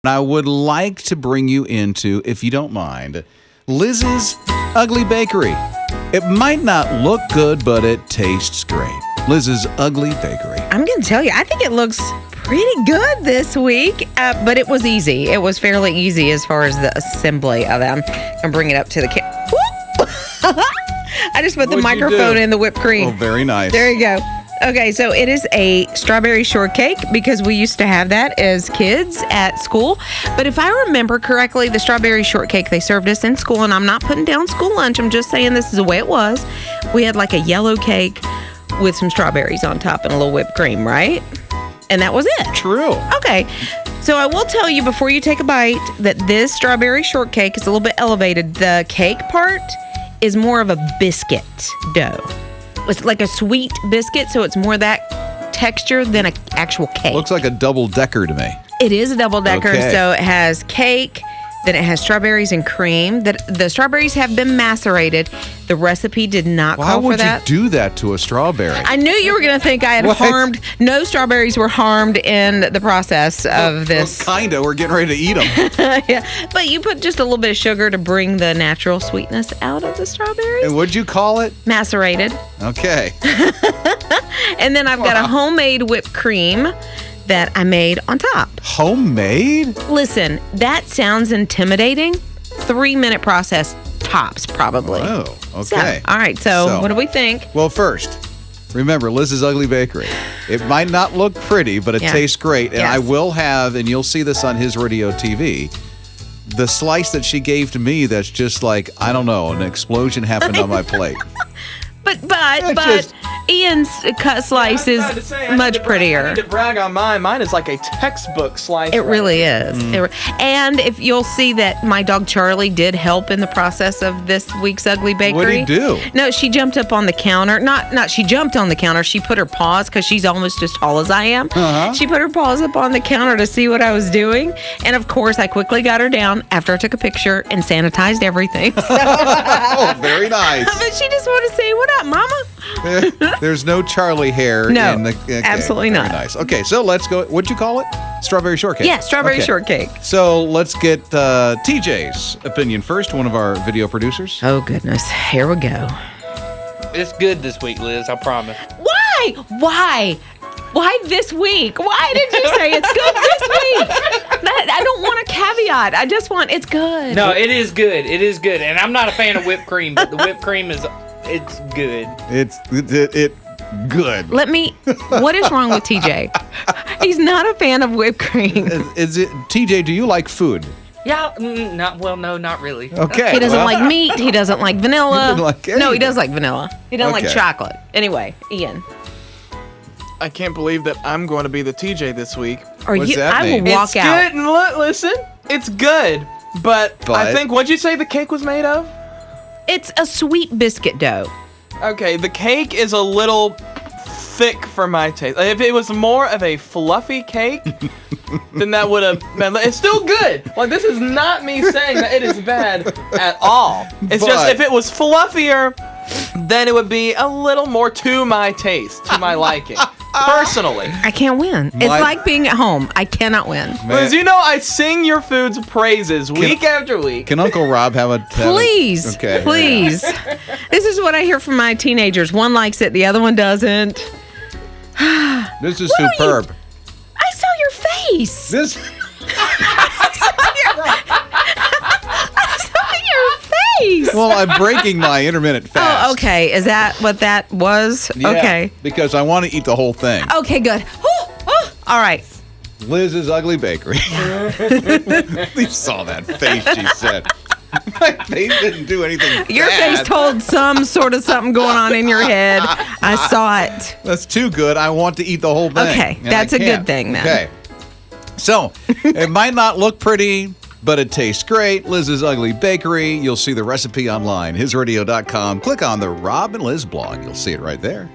I would like to bring you into, if you don't mind, Lizz's Ugly Bakery. It might not look good, but it tastes great. Lizz's Ugly Bakery. I'm going to tell you, I think it looks pretty good this week, but it was easy. It was fairly easy as far as the assembly of it. I'm going to bring it up to the I just put the microphone in the whipped cream. Oh, very nice. There you go. Okay, so it is a strawberry shortcake because we used to have that as kids at school. But if I remember correctly, the strawberry shortcake they served us in school, and I'm not putting down school lunch, I'm just saying this is the way it was. We had like a yellow cake with some strawberries on top and a little whipped cream, right? And that was it. True. Okay. So I will tell you before you take a bite that this strawberry shortcake is a little bit elevated. The cake part is more of a biscuit dough. It's like a sweet biscuit, so it's more that texture than an actual cake. Looks like a double-decker to me. It is a double-decker, Okay. so it has cake, then it has strawberries and cream. The strawberries have been macerated. The recipe did not Why call for would that. you do that to a strawberry? I knew you were going to think I had What? harmed. No strawberries were harmed in the process of this. Well, kinda. We're getting ready to eat them. Yeah, but you put just a little bit of sugar to bring the natural sweetness out of the strawberries. And what'd you call it? Macerated. Okay. And then I've got a homemade whipped cream that I made on top. Homemade? Listen, that sounds intimidating. 3-minute process tops, probably. Oh, okay. So, all right, so what do we think? Well, first, remember, Liz's Ugly Bakery. It might not look pretty, but it Yeah. tastes great. And Yes. I will have, and you'll see this on his radio TV, the slice that she gave to me that's just like, I don't know, an explosion happened on my plate. But just- Ian's cut slice is much prettier. I need to brag on mine. Mine is like a textbook slice. It really is. And if you'll see that my dog Charlie did help in the process of this week's Ugly Bakery. What'd he do? No, she jumped up on the counter. Not she jumped on the counter. She put her paws, because she's almost as tall as I am. Uh-huh. She put her paws up on the counter to see what I was doing. And of course, I quickly got her down after I took a picture and sanitized everything. Oh, very nice. But she just wanted to say, "What up, Mama?" There's no Charlie hair. No, in the, okay, absolutely very not. Nice. Okay, so let's go. What'd you call it? Strawberry shortcake. Yeah, strawberry Okay. shortcake. So let's get TJ's opinion first, one of our video producers. Oh, goodness. Here we go. It's good this week, Liz. I promise. Why? Why this week? Why did you say it's good this week? I don't want a caveat. I just want it's good. No, it is good. It is good. And I'm not a fan of whipped cream, but the whipped cream it's good. It's good. What is wrong with TJ? He's not a fan of whipped cream. Is it TJ? Do you like food? Yeah, no, not really. Okay. He doesn't well, like meat. He doesn't like vanilla. He doesn't like No, he anything. does like vanilla. He doesn't like Okay. chocolate. Anyway, Ian, I can't believe that I'm going to be the TJ this week. What's that I mean? will walk it's out. good. And listen, it's good. But I think, what'd you say the cake was made of? It's a sweet biscuit dough. Okay, the cake is a little thick for my taste. If it was more of a fluffy cake, then that would have been. It's still good. Like, this is not me saying that it is bad at all. It's just, But- if it was fluffier, then it would be a little more to my taste, to my liking. Personally. I can't win. It's like being at home. I cannot win. Man, Liz, you know I sing your food's praises week after week. can Uncle Rob have a Please, Okay. please. This is what I hear from my teenagers. One likes it, the other one doesn't. This is What are you- superb. I saw your face. This. I saw your face. Well, I'm breaking my intermittent fast. Oh, okay. Is that what that was? Yeah, Okay. Because I want to eat the whole thing. Okay, good. All right. Liz's Ugly Bakery. You saw that face she said. My face didn't do anything Your bad. face told some sort of something going on in your head. I saw it. That's too good. I want to eat the whole thing. Okay, and that's I a good can't. thing then. Okay. So, it might not look pretty, but it tastes great. Liz's Ugly Bakery. You'll see the recipe online, hisradio.com. Click on the Rob and Liz blog. You'll see it right there.